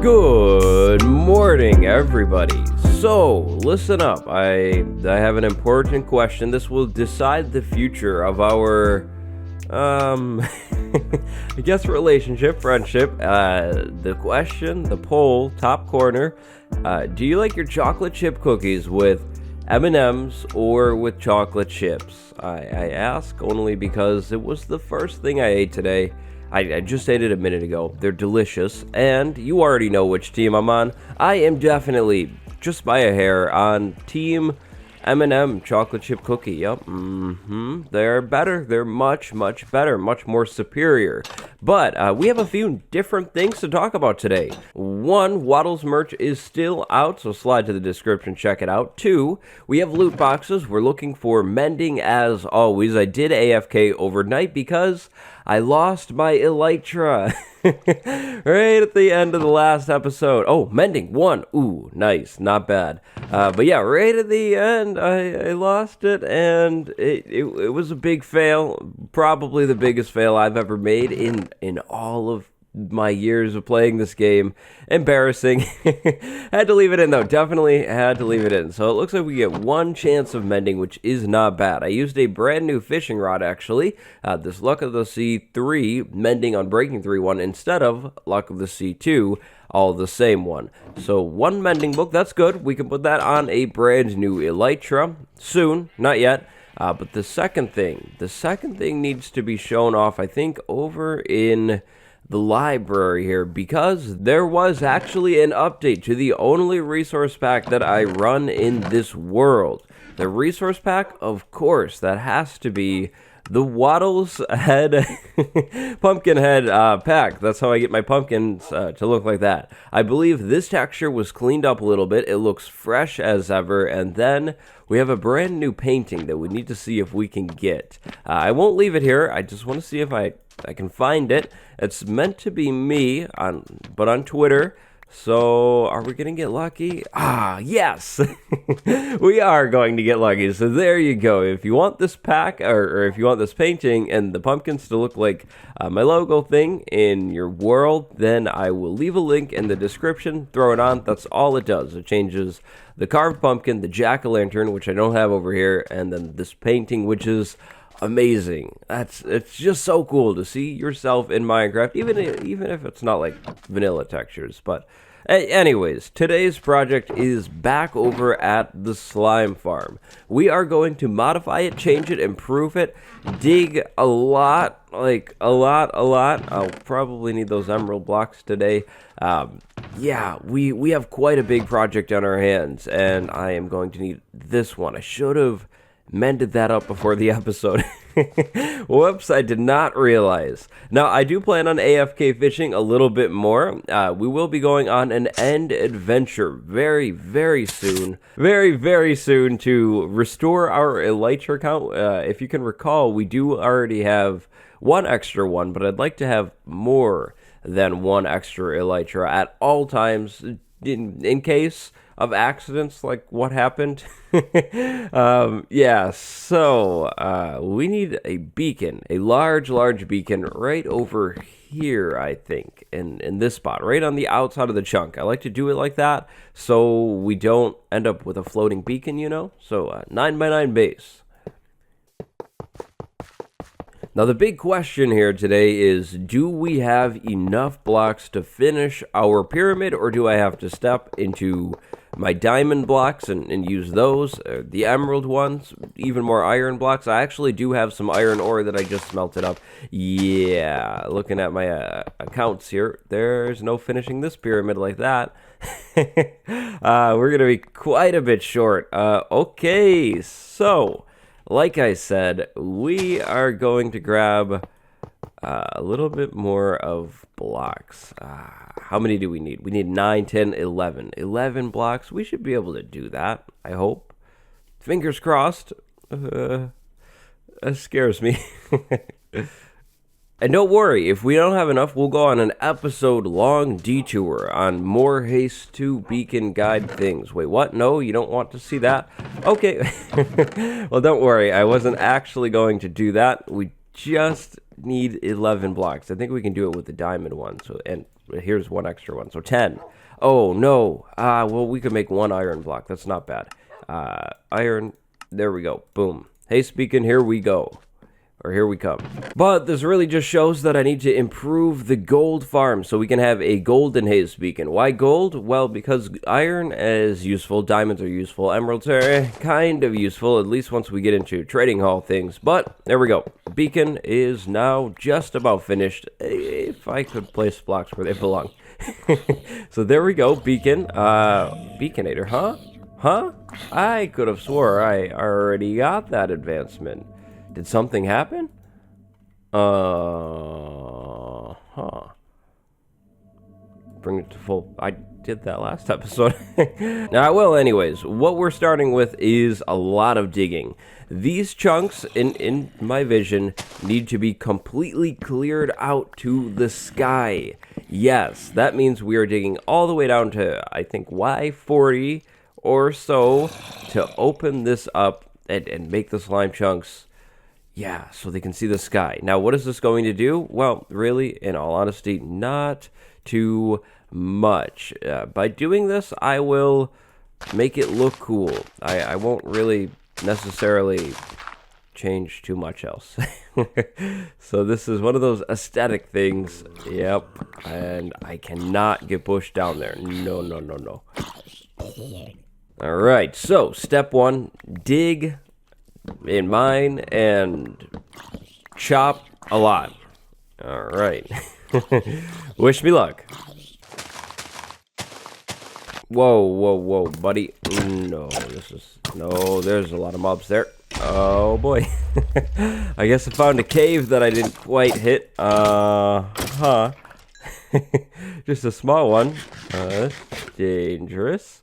Good morning, everybody. So, listen up. I have an important question. This will decide the future of our, I guess relationship, friendship. The question, the poll, top corner. Do you like your chocolate chip cookies with M&M's or with chocolate chips? I ask only because it was the first thing I ate today. I just ate it a minute ago. They're delicious, and you already know which team I'm on. I am definitely, just by a hair, on Team M&M chocolate chip cookie. Yup, they're better. They're much better, much more superior. But we have a few different things to talk about today. One, Waddle's merch is still out, so slide to the description, check it out. Two, we have loot boxes. We're looking for mending as always. I did AFK overnight because I lost my elytra right at the end of the last episode. Oh, mending, 1. Ooh, nice, not bad. But yeah, right at the end, I lost it, and it was a big fail. Probably the biggest fail I've ever made in all of my years of playing this game. Embarrassing. Had to leave it in though. Definitely had to leave it in. So it looks like we get one chance of mending, which is not bad. I used a brand new fishing rod actually. This Luck of the Sea 3 mending on Breaking 3 one instead of Luck of the Sea 2, all the same one. So one mending book, that's good. We can put that on a brand new elytra soon, not yet. But the second thing needs to be shown off, I think, over in the library here, because there was actually an update to the only resource pack that I run in this world. The resource pack, of course, that has to be the Waddle's head, pumpkin head pack. That's how I get my pumpkins to look like that. I believe this texture was cleaned up a little bit. It looks fresh as ever. And then we have a brand new painting that we need to see if we can get. I won't leave it here. I just want to see if I can find it. It's meant to be me, but on Twitter. So, are we going to get lucky? Ah, yes! We are going to get lucky. So there you go. If you want this pack, or if you want this painting and the pumpkins to look like my logo thing in your world, then I will leave a link in the description. Throw it on. That's all it does. It changes the carved pumpkin, the jack-o'-lantern, which I don't have over here, and then this painting, which is amazing. It's just so cool to see yourself in Minecraft, even if it's not like vanilla textures. But anyways, today's project is back over at the slime farm. We are going to modify it, change it, improve it, dig a lot. I'll probably need those emerald blocks today. Yeah, we have quite a big project on our hands, and I am going to need this one. I should have mended that up before the episode. Whoops, I did not realize. Now, I do plan on AFK fishing a little bit more. We will be going on an end adventure very soon. Very soon to restore our elytra count. If you can recall, we do already have one extra one, but I'd like to have more than one extra elytra at all times in case of accidents like what happened. Yeah, so we need a beacon, a large beacon right over here, I think, in this spot, right on the outside of the chunk. I like to do it like that so we don't end up with a floating beacon, you know? So 9x9 base. Now, the big question here today is, do we have enough blocks to finish our pyramid, or do I have to step into my diamond blocks and use those, the emerald ones, even more iron blocks? I actually do have some iron ore that I just smelted up. Yeah, looking at my accounts here, there's no finishing this pyramid like that. We're going to be quite a bit short. Okay, so like I said, we are going to grab a little bit more of blocks. How many do we need? We need 9, 10, 11. 11 blocks. We should be able to do that, I hope. Fingers crossed. That scares me. And don't worry, if we don't have enough, we'll go on an episode-long detour on more Haste 2 Beacon Guide things. Wait, what? No, you don't want to see that? Okay. Well, don't worry, I wasn't actually going to do that. We just need 11 blocks. I think we can do it with the diamond one. So, and here's one extra one. So 10. Oh, no. Well, we could make one iron block. That's not bad. Iron. There we go. Boom. Hey, speaking, here we go. Or here we come. But this really just shows that I need to improve the gold farm so we can have a golden haze beacon. Why gold? Well, because iron is useful, diamonds are useful, emeralds are kind of useful, at least once we get into trading hall things. But there we go. Beacon is now just about finished. If I could place blocks where they belong. So there we go, beacon. Beaconator, huh? Huh? I could have swore I already got that advancement. Did something happen? Bring it to full. I did that last episode. Well, anyways, what we're starting with is a lot of digging. These chunks, in my vision, need to be completely cleared out to the sky. Yes, that means we are digging all the way down to, I think, Y40 or so to open this up and make the slime chunks. Yeah, so they can see the sky. Now, what is this going to do? Well, really, in all honesty, not too much. By doing this, I will make it look cool. I won't really necessarily change too much else. So this is one of those aesthetic things. Yep, and I cannot get pushed down there. No, no, no, no. All right, so step one, dig in mine and chop a lot. All right. Wish me luck. Whoa, whoa, whoa, buddy. No, there's a lot of mobs there. Oh boy. I guess I found a cave that I didn't quite hit. Just a small one. That's dangerous.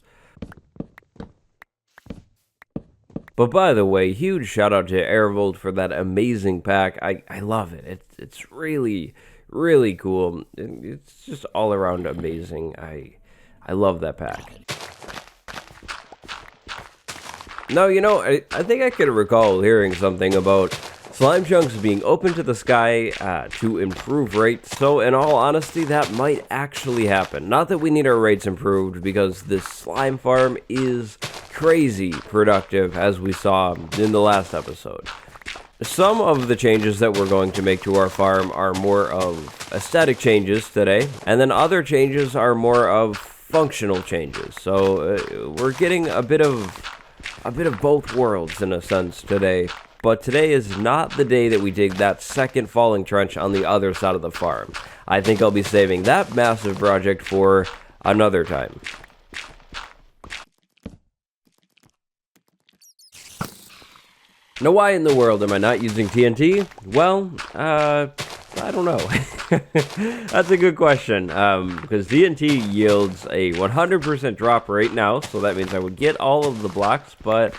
But by the way, huge shout out to Airvolt for that amazing pack. I love it. It's really, really cool. It's just all around amazing. I love that pack. Now, you know, I think I could recall hearing something about slime chunks being open to the sky to improve rates. So in all honesty, that might actually happen. Not that we need our rates improved, because this slime farm is crazy productive, as we saw in the last episode. Some of the changes that we're going to make to our farm are more of aesthetic changes today, and then other changes are more of functional changes. So we're getting a bit of both worlds in a sense today. But today is not the day that we dig that second falling trench on the other side of the farm. I think I'll be saving that massive project for another time. Now, why in the world am I not using TNT? Well, I don't know. That's a good question, because TNT yields a 100% drop rate now, so that means I would get all of the blocks, but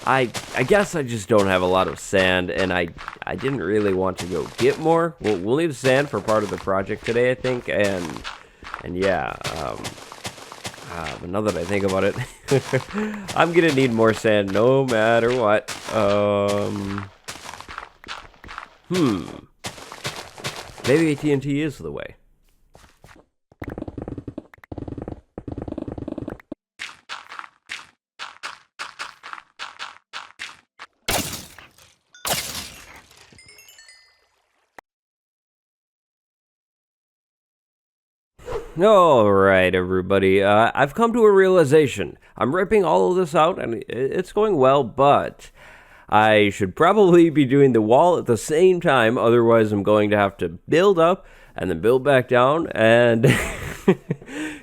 I guess I just don't have a lot of sand, and I didn't really want to go get more. We'll need sand for part of the project today, I think, and yeah, but now that I think about it, I'm gonna need more sand no matter what. Maybe TNT is the way. Alright, everybody, I've come to a realization. I'm ripping all of this out, and it's going well, but I should probably be doing the wall at the same time, otherwise I'm going to have to build up, and then build back down, and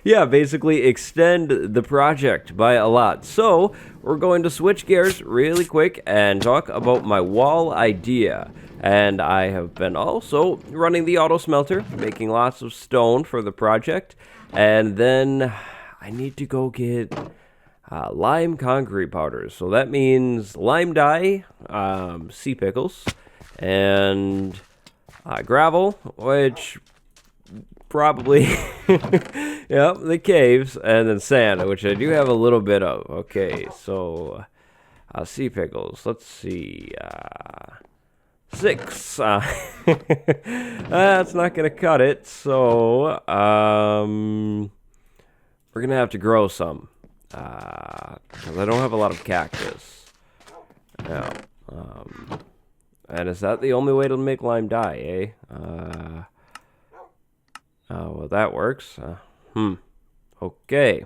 yeah, basically extend the project by a lot. So, we're going to switch gears really quick and talk about my wall idea. And I have been also running the auto smelter, making lots of stone for the project. And then I need to go get lime concrete powders. So that means lime dye, sea pickles, and gravel, which probably, yep, the caves, and then sand, which I do have a little bit of. Okay, so sea pickles, let's see. 6. That's not going to cut it, so we're going to have to grow some. Because I don't have a lot of cactus. Now, and is that the only way to make lime dye, eh? Well, that works. Okay.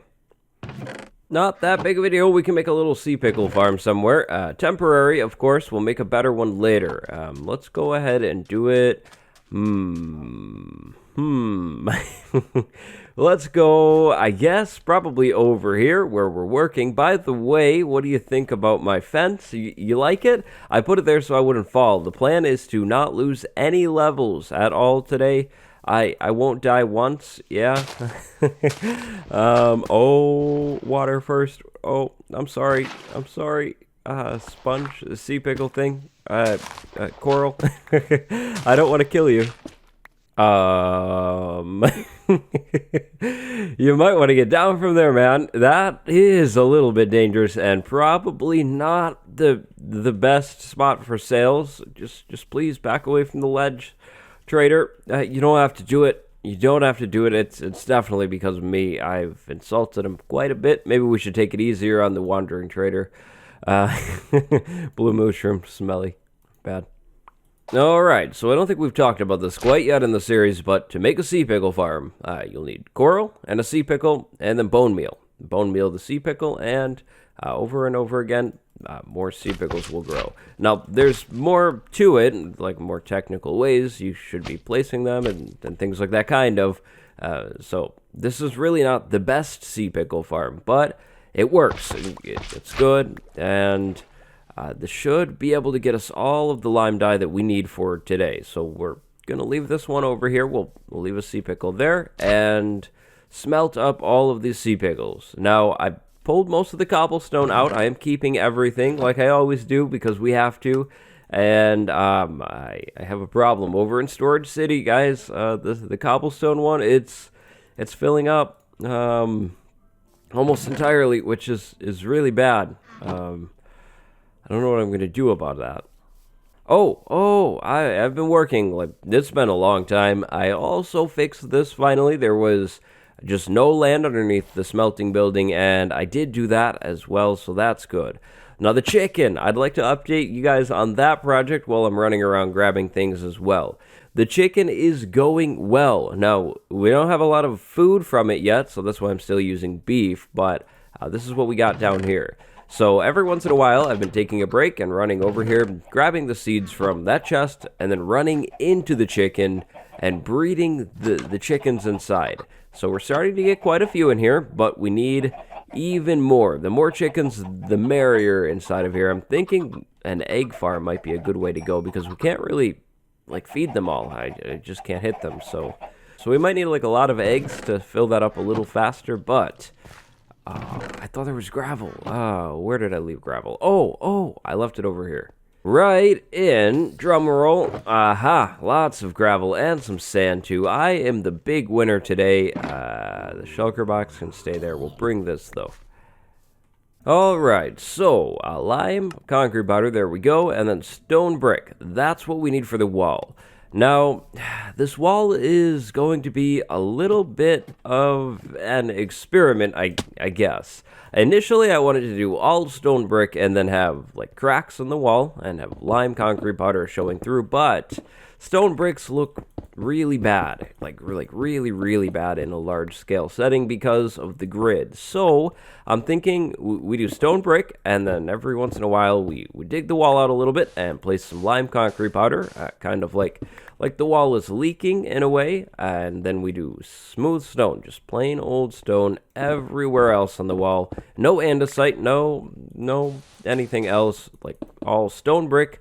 Not that big of a deal. We can make a little sea pickle farm somewhere. Temporary, of course. We'll make a better one later. Let's go ahead and do it. Let's go, I guess, probably over here where we're working. By the way, what do you think about my fence? You like it? I put it there so I wouldn't fall. The plan is to not lose any levels at all today. I won't die once, yeah. Oh, water first. Oh, I'm sorry. Sponge, the sea pickle thing. Coral. I don't want to kill you. You might want to get down from there, man. That is a little bit dangerous and probably not the best spot for sales. Just please back away from the ledge. Trader, you don't have to do it. You don't have to do it. It's definitely because of me. I've insulted him quite a bit. Maybe we should take it easier on the wandering trader. Blue mushroom, smelly, bad. Alright, so I don't think we've talked about this quite yet in the series, but to make a sea pickle farm, you'll need coral and a sea pickle, and then bone meal. Bone meal, the sea pickle, and over and over again, more sea pickles will grow. Now, there's more to it, like more technical ways you should be placing them and things like that kind of. So this is really not the best sea pickle farm, but it works. It's good, and this should be able to get us all of the lime dye that we need for today. So we're going to leave this one over here. We'll leave a sea pickle there and smelt up all of these sea pickles. Now, I pulled most of the cobblestone out. I am keeping everything like I always do because we have to. And I have a problem over in Storage City, guys. The cobblestone one, it's filling up almost entirely, which is really bad. I don't know what I'm going to do about that. I've been working, like, it's been a long time. I also fixed this finally. There was just no land underneath the smelting building, and I did do that as well, so that's good. Now, the chicken, I'd like to update you guys on that project while I'm running around grabbing things as well. The chicken is going well. Now, we don't have a lot of food from it yet, so that's why I'm still using beef, but this is what we got down here. So every once in a while, I've been taking a break and running over here, grabbing the seeds from that chest, and then running into the chicken and breeding the chickens inside. So we're starting to get quite a few in here, but we need even more. The more chickens, the merrier inside of here. I'm thinking an egg farm might be a good way to go because we can't really, like, feed them all. I just can't hit them. So we might need, like, a lot of eggs to fill that up a little faster, but I thought there was gravel. Where did I leave gravel? Oh, I left it over here. Right in, drumroll. Aha, lots of gravel and some sand too. I am the big winner today. The shulker box can stay there. We'll bring this though. Alright, so lime, concrete powder, there we go, and then stone brick. That's what we need for the wall. Now, this wall is going to be a little bit of an experiment, I guess. Initially, I wanted to do all stone brick and then have, like, cracks in the wall and have lime concrete powder showing through, but stone bricks look really bad, like really, really bad in a large-scale setting because of the grid. So, I'm thinking we do stone brick, and then every once in a while we dig the wall out a little bit and place some lime concrete powder, kind of like the wall is leaking in a way, and then we do smooth stone, just plain old stone everywhere else on the wall. No andesite, no anything else, like all stone brick,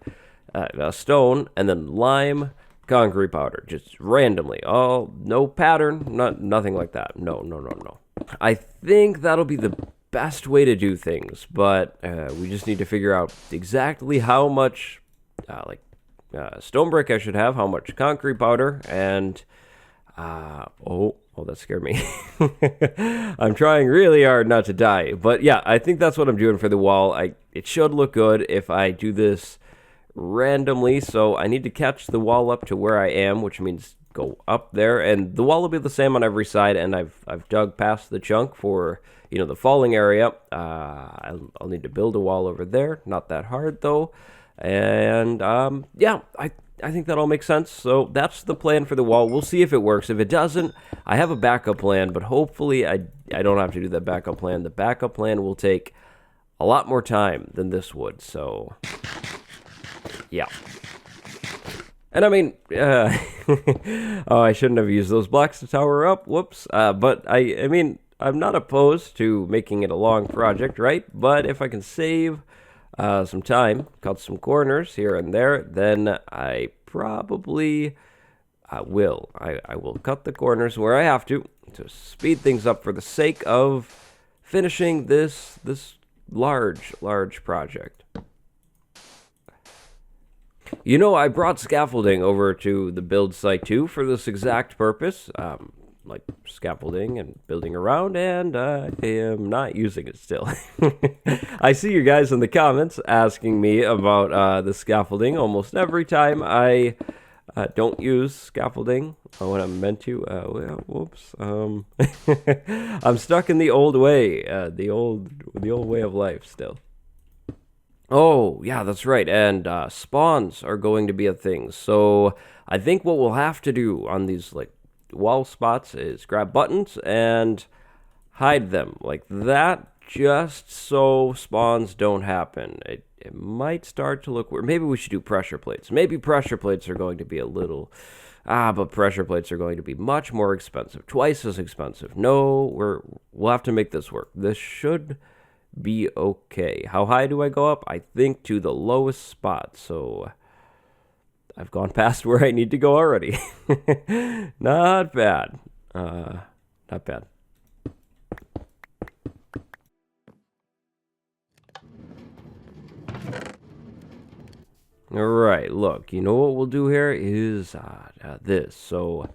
stone, and then lime concrete powder, just randomly. All no pattern, nothing like that. No. I think that'll be the best way to do things, but we just need to figure out exactly how much, stone brick I should have, how much concrete powder, and that scared me. I'm trying really hard not to die, but yeah, I think that's what I'm doing for the wall. It should look good if I do this randomly, so I need to catch the wall up to where I am, which means go up there, and the wall will be the same on every side, and I've dug past the chunk for, the falling area. I'll need to build a wall over there. Not that hard, though. And, yeah, I think that all makes sense. So that's the plan for the wall. We'll see if it works. If it doesn't, I have a backup plan, but hopefully I don't have to do that backup plan. The backup plan will take a lot more time than this would, so yeah. And I mean, oh, I shouldn't have used those blocks to tower up. Whoops. But I mean, I'm not opposed to making it a long project, right? But if I can save some time, cut some corners here and there, then I probably will. I will cut the corners where I have to speed things up for the sake of finishing this large project. I brought scaffolding over to the build site too for this exact purpose, like scaffolding and building around, and I am not using it still. I see you guys in the comments asking me about the scaffolding almost every time I don't use scaffolding when I'm meant to. Well, whoops. I'm stuck in the old way, the old way of life still. Oh, yeah, that's right. And spawns are going to be a thing. So I think what we'll have to do on these like wall spots is grab buttons and hide them like that, just so spawns don't happen. It might start to look weird. Maybe we should do pressure plates. Maybe pressure plates are going to be a little... but pressure plates are going to be much more expensive. Twice as expensive. No, we'll have to make this work. This should be okay. How high do I go up? I think to the lowest spot. So I've gone past where I need to go already. Not bad. Not bad. All right, look, you know what we'll do here is this. So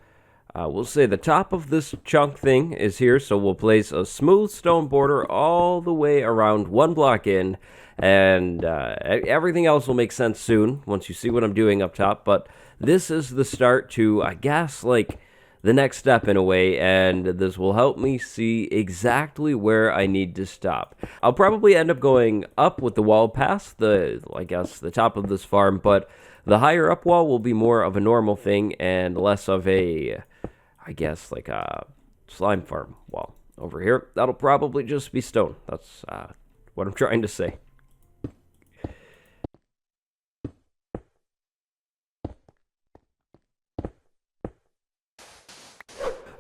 we'll say the top of this chunk thing is here, so we'll place a smooth stone border all the way around one block in, and everything else will make sense soon once you see what I'm doing up top. But this is the start to, I guess, like the next step in a way, and this will help me see exactly where I need to stop. I'll probably end up going up with the wall past the top of this farm, but the higher up wall will be more of a normal thing and less of a, I guess, like a slime farm wall over here. That'll probably just be stone. That's what I'm trying to say.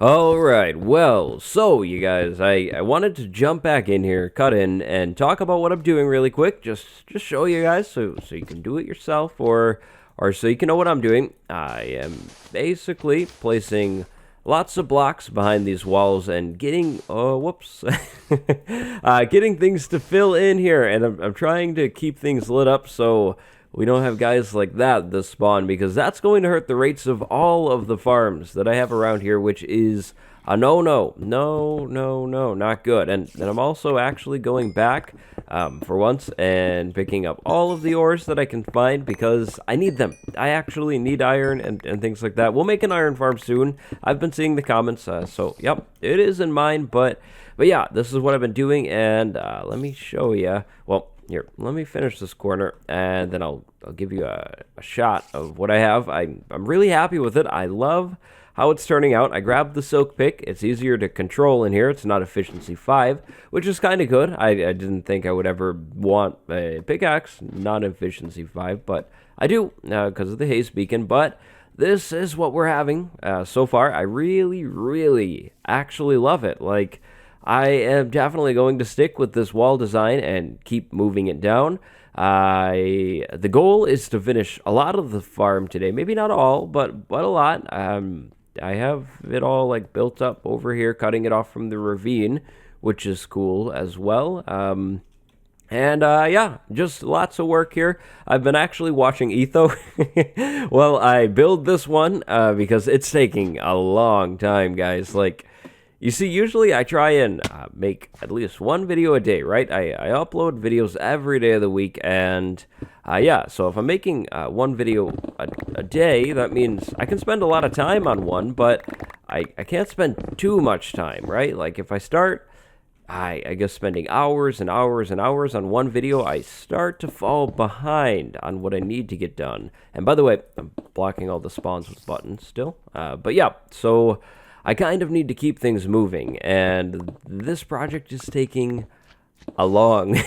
Alright, well, so you guys, I wanted to jump back in here, cut in, and talk about what I'm doing really quick, just show you guys so you can do it yourself, or so you can know what I'm doing. I am basically placing lots of blocks behind these walls and getting, getting things to fill in here, and I'm trying to keep things lit up so we don't have guys like that spawn, because that's going to hurt the rates of all of the farms that I have around here, which is a no, not good. And I'm also actually going back for once and picking up all of the ores that I can find, because I need them. I actually need iron and things like that. We'll make an iron farm soon. I've been seeing the comments, so yep, it is in mind, but yeah, this is what I've been doing, and let me show you. Well, here, let me finish this corner, and then I'll give you a shot of what I have. I'm really happy with it. I love how it's turning out. I grabbed the silk pick. It's easier to control in here. It's not efficiency 5, which is kind of good. I didn't think I would ever want a pickaxe, not efficiency 5, but I do because of the haze beacon. But this is what we're having so far. I really actually love it. Like, I am definitely going to stick with this wall design and keep moving it down. The goal is to finish a lot of the farm today. Maybe not all, but a lot. I have it all like built up over here, cutting it off from the ravine, which is cool as well. Yeah, just lots of work here. I've been actually watching Etho while I build this one because it's taking a long time, guys. Like, You see, usually I try and make at least one video a day, right? I upload videos every day of the week, and yeah, so if I'm making one video a day, that means I can spend a lot of time on one, but I can't spend too much time, right? Like if I start, I guess spending hours and hours and hours on one video, I start to fall behind on what I need to get done. And by the way, I'm blocking all the spawns with buttons still. But yeah, so I kind of need to keep things moving, and this project is taking a long,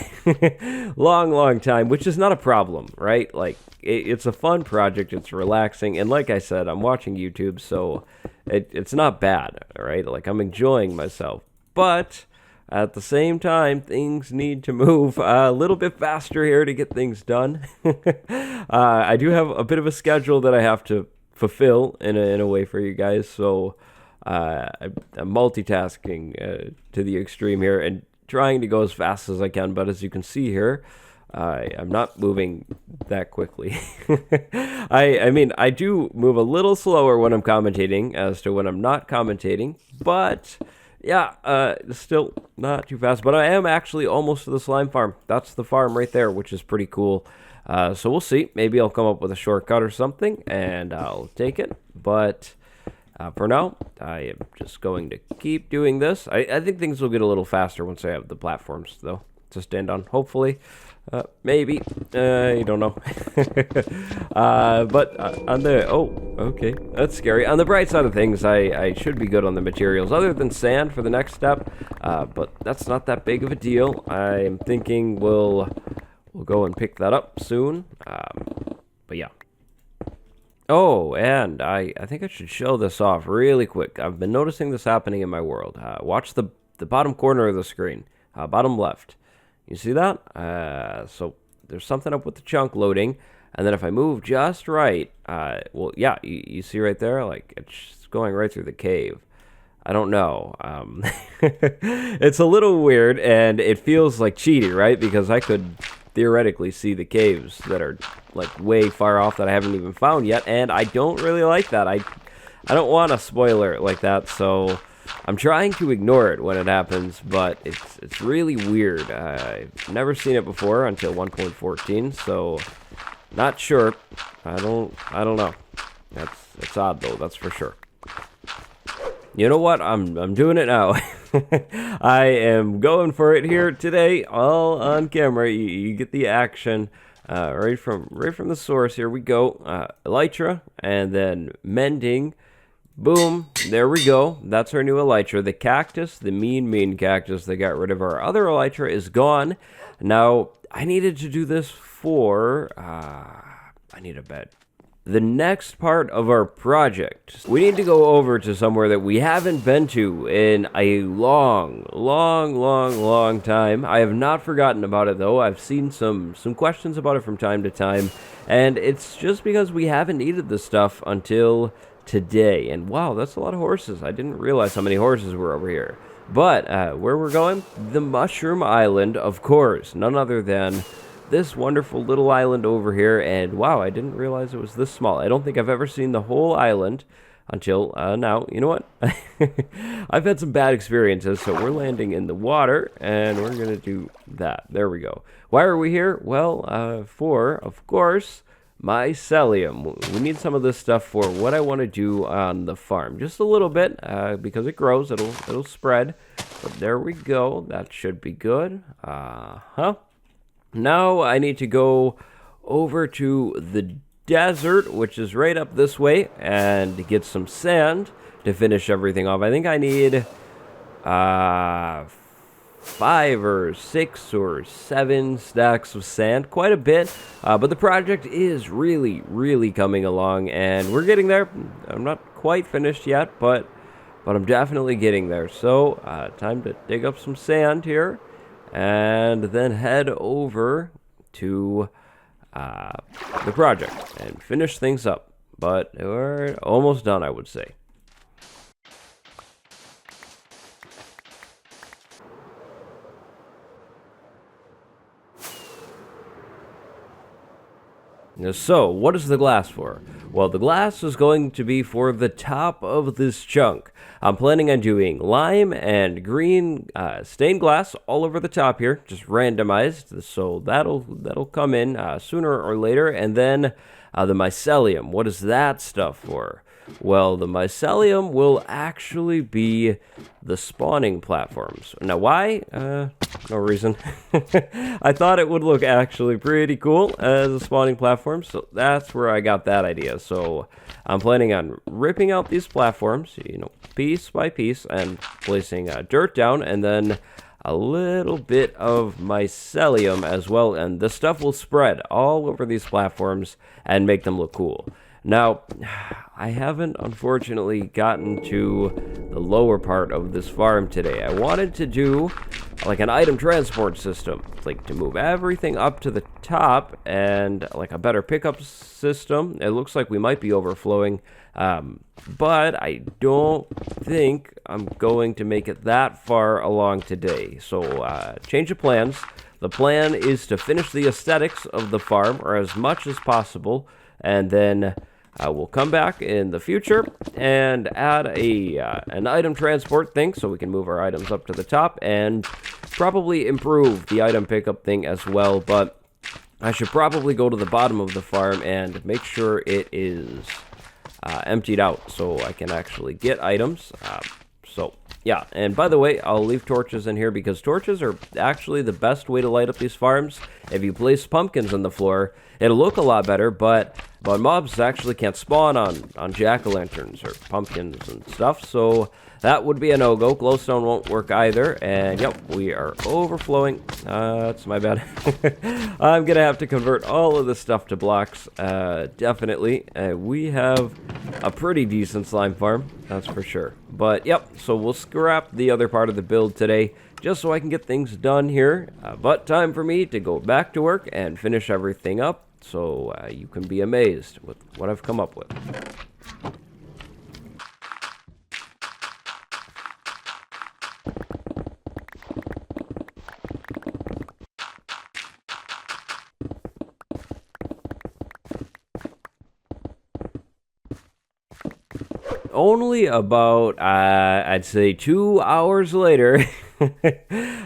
long time, which is not a problem, right? Like, it's a fun project, it's relaxing, and like I said, I'm watching YouTube, so it's not bad, right? Like, I'm enjoying myself, but at the same time, things need to move a little bit faster here to get things done. I do have a bit of a schedule that I have to fulfill in a way for you guys, so I'm multitasking to the extreme here and trying to go as fast as I can, but as you can see here, I'm not moving that quickly. I mean, I do move a little slower when I'm commentating as to when I'm not commentating, but yeah, still not too fast. But I am actually almost to the slime farm. That's the farm right there, which is pretty cool. So we'll see. Maybe I'll come up with a shortcut or something, and I'll take it. But for now, I am just going to keep doing this. I think things will get a little faster once I have the platforms, though, to stand on, hopefully. Maybe. You don't know. But on the... Oh, okay. That's scary. On the bright side of things, I should be good on the materials, other than sand for the next step. But that's not that big of a deal. I'm thinking we'll go and pick that up soon. But yeah. Oh, and I think I should show this off really quick. I've been noticing this happening in my world. Watch the bottom corner of the screen. Bottom left. You see that? So there's something up with the chunk loading. And then if I move just right, well, yeah, you see right there? Like, it's going right through the cave. I don't know. It's a little weird, and it feels like cheating, right? Because I could theoretically see the caves that are like way far off that I haven't even found yet, and I don't really like that. I don't want a spoiler like that, so I'm trying to ignore it when it happens, but it's really weird. I've never seen it before until 1.14, so not sure. I don't know. It's odd though, that's for sure. You know what? I'm doing it now. I am going for it here today, all on camera. You get the action right from the source. Here we go. Elytra, and then mending. Boom. There we go. That's our new elytra. The cactus, the mean cactus that got rid of our other elytra, is gone. Now, I needed to do this for... I need a bed. The next part of our project, we need to go over to somewhere that we haven't been to in a long time. I have not forgotten about it, though. I've seen some questions about it from time to time, and it's just because we haven't needed this stuff until today. And wow, that's a lot of horses. I didn't realize how many horses were over here. But where we're going? The Mushroom Island, of course. None other than this wonderful little island over here, and wow, I didn't realize it was this small. I don't think I've ever seen the whole island until now. You know what? I've had some bad experiences, so we're landing in the water, and we're gonna do that. There we go. Why are we here? Well, for, of course, mycelium. We need some of this stuff for what I want to do on the farm. Just a little bit, because it grows. It'll spread. But there we go. That should be good. Now I need to go over to the desert, which is right up this way, and get some sand to finish everything off. I think I need 5 or 6 or 7 stacks of sand, quite a bit, but the project is really coming along, and we're getting there. I'm not quite finished yet, but I'm definitely getting there. So time to dig up some sand here, and then head over to the project and finish things up. But we're almost done, I would say. So, what is the glass for? Well, the glass is going to be for the top of this chunk. I'm planning on doing lime and green stained glass all over the top here, just randomized. So that'll come in sooner or later. And then the mycelium. What is that stuff for? Well, the mycelium will actually be the spawning platforms. Now, why? No reason. I thought it would look actually pretty cool as a spawning platform, so that's where I got that idea. So I'm planning on ripping out these platforms, piece by piece, and placing dirt down, and then a little bit of mycelium as well, and the stuff will spread all over these platforms and make them look cool. Now, I haven't unfortunately gotten to the lower part of this farm today. I wanted to do like an item transport system, like to move everything up to the top, and like a better pickup system. It looks like we might be overflowing, but I don't think I'm going to make it that far along today. So change of plans. The plan is to finish the aesthetics of the farm, or as much as possible, and then we'll come back in the future and add an item transport thing so we can move our items up to the top, and probably improve the item pickup thing as well. But I should probably go to the bottom of the farm and make sure it is emptied out so I can actually get items. So yeah, and by the way, I'll leave torches in here because torches are actually the best way to light up these farms. If you place pumpkins on the floor, it'll look a lot better, but mobs actually can't spawn on jack-o'-lanterns or pumpkins and stuff, so that would be a no-go. Glowstone won't work either, and yep, we are overflowing. That's my bad. I'm gonna have to convert all of this stuff to blocks, definitely. We have a pretty decent slime farm, that's for sure. But yep, so we'll scrap the other part of the build today, just so I can get things done here. But time for me to go back to work and finish everything up, so you can be amazed with what I've come up with. Only about, I'd say 2 hours later,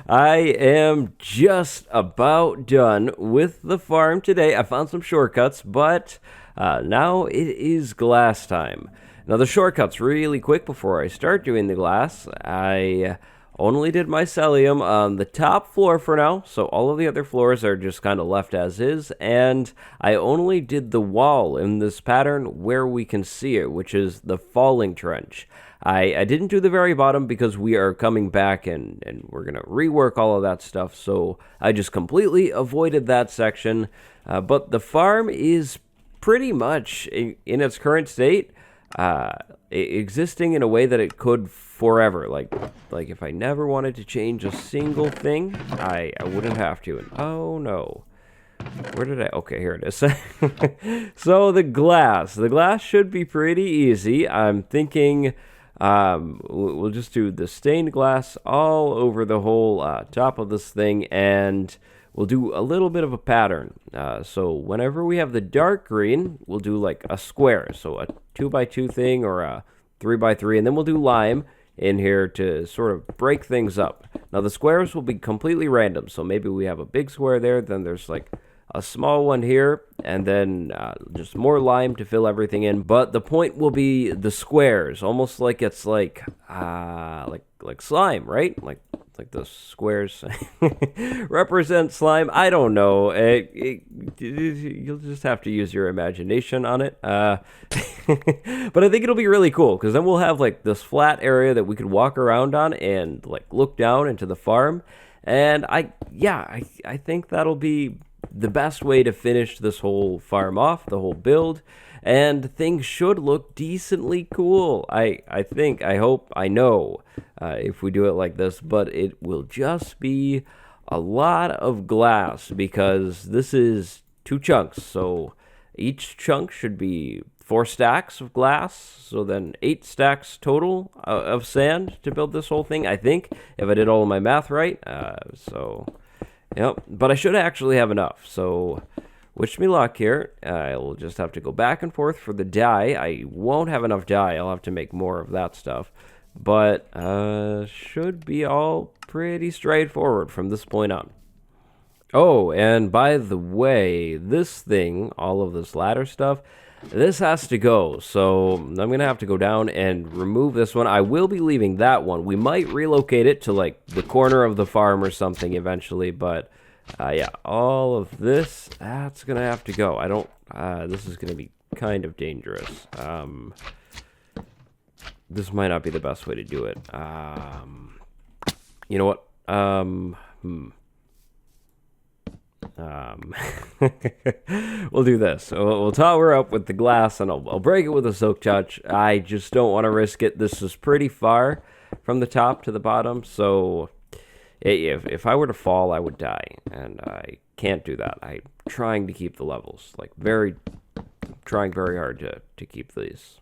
I am just about done with the farm today. I found some shortcuts, but now it is glass time. Now the shortcuts really quick before I start doing the glass. I only did mycelium on the top floor for now, so all of the other floors are just kind of left as is, and I only did the wall in this pattern where we can see it, which is the falling trench. I didn't do the very bottom because we are coming back and we're going to rework all of that stuff, so I just completely avoided that section. But the farm is pretty much in its current state, existing in a way that it could forever. Like if I never wanted to change a single thing, I wouldn't have to. And oh no, where did I? Okay, here it is. So the glass should be pretty easy. I'm thinking we'll just do the stained glass all over the whole top of this thing, and we'll do a little bit of a pattern. So whenever we have the dark green, we'll do like a square, so a 2x2 thing or a 3x3, and then we'll do lime in here to sort of break things up. Now the squares will be completely random, so maybe we have a big square there, then there's like a small one here, and then just more lime to fill everything in. But the point will be the squares, almost like it's like slime, right? Like the squares represent slime. I don't know. You'll just have to use your imagination on it. But I think it'll be really cool, because then we'll have like this flat area that we could walk around on and like look down into the farm. And I think that'll be the best way to finish this whole farm off, the whole build. And things should look decently cool. I think, I hope, I know, if we do it like this, but it will just be a lot of glass because this is 2 chunks. So each chunk should be 4 stacks of glass, so then 8 stacks total of sand to build this whole thing, I think, if I did all of my math right. So, yep, but I should actually have enough. So Wish me luck here. I'll just have to go back and forth for the dye. I won't have enough dye. I'll have to make more of that stuff. But should be all pretty straightforward from this point on. Oh, and by the way, this thing, all of this ladder stuff, this has to go. So I'm going to have to go down and remove this one. I will be leaving that one. We might relocate it to like the corner of the farm or something eventually, but yeah, all of this, that's going to have to go. I don't, this is going to be kind of dangerous. This might not be the best way to do it. You know what? We'll do this. We'll tower up with the glass, and I'll break it with a silk touch. I just don't want to risk it. This is pretty far from the top to the bottom, so if I were to fall, I would die, and I can't do that. I'm trying to keep the levels, like trying very hard to keep these.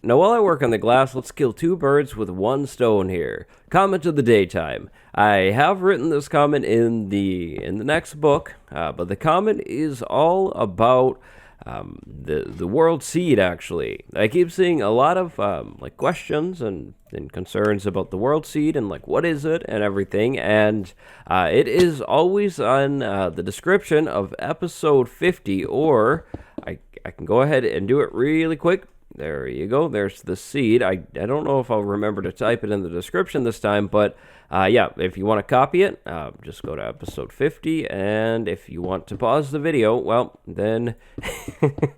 Now, while I work on the glass, let's kill 2 birds with 1 stone here. Comment of the daytime. I have written this comment in the next book, but the comment is all about the world seed, actually. I keep seeing a lot of like questions and concerns about the world seed and like what is it and everything, and it is always on the description of episode 50, or I can go ahead and do it really quick. There you go. There's the seed. I don't know if I'll remember to type it in the description this time, but yeah, if you want to copy it, just go to episode 50, and if you want to pause the video, well, then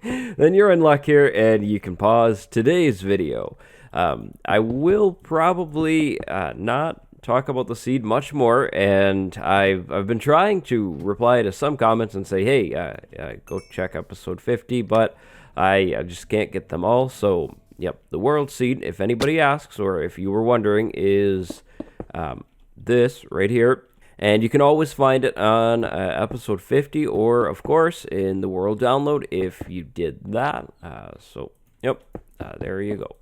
then you're in luck here, and you can pause today's video. I will probably not talk about the seed much more, and I've been trying to reply to some comments and say, hey, go check episode 50, but I just can't get them all. So, yep, the world seed, if anybody asks, or if you were wondering, is this right here. And you can always find it on episode 50, or, of course, in the world download if you did that. So, yep, there you go.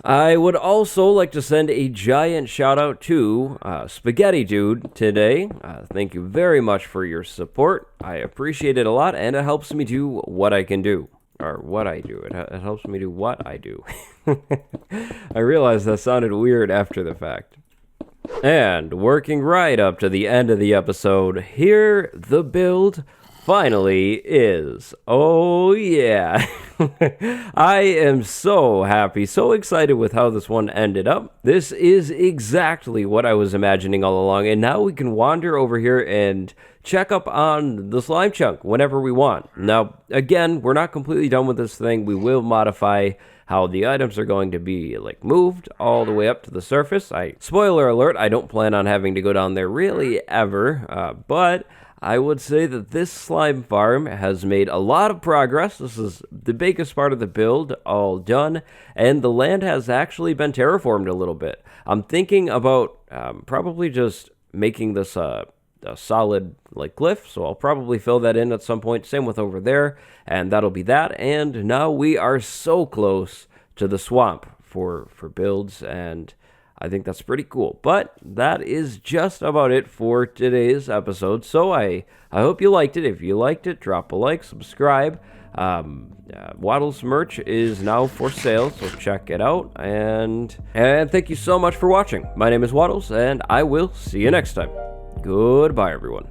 I would also like to send a giant shout out to Spaghetti Dude today. Thank you very much for your support. I appreciate it a lot, and it helps me do what I can do. Or what I do. It helps me do what I do. I realized that sounded weird after the fact. And working right up to the end of the episode, here the build finally is. Oh yeah. I am so happy, so excited with how this one ended up. This is exactly what I was imagining all along, and now we can wander over here and check up on the slime chunk whenever we want. Now, again, we're not completely done with this thing. We will modify how the items are going to be like moved all the way up to the surface. Spoiler alert, I don't plan on having to go down there really ever, but I would say that this slime farm has made a lot of progress. This is the biggest part of the build all done, and the land has actually been terraformed a little bit. I'm thinking about probably just making this a solid like cliff, so I'll probably fill that in at some point. Same with over there, and that'll be that. And now we are so close to the swamp for builds, and I think that's pretty cool. But that is just about it for today's episode. So I hope you liked it. If you liked it, drop a like, subscribe. Waddles merch is now for sale, so check it out. And thank you so much for watching. My name is Waddles, and I will see you next time. Goodbye, everyone.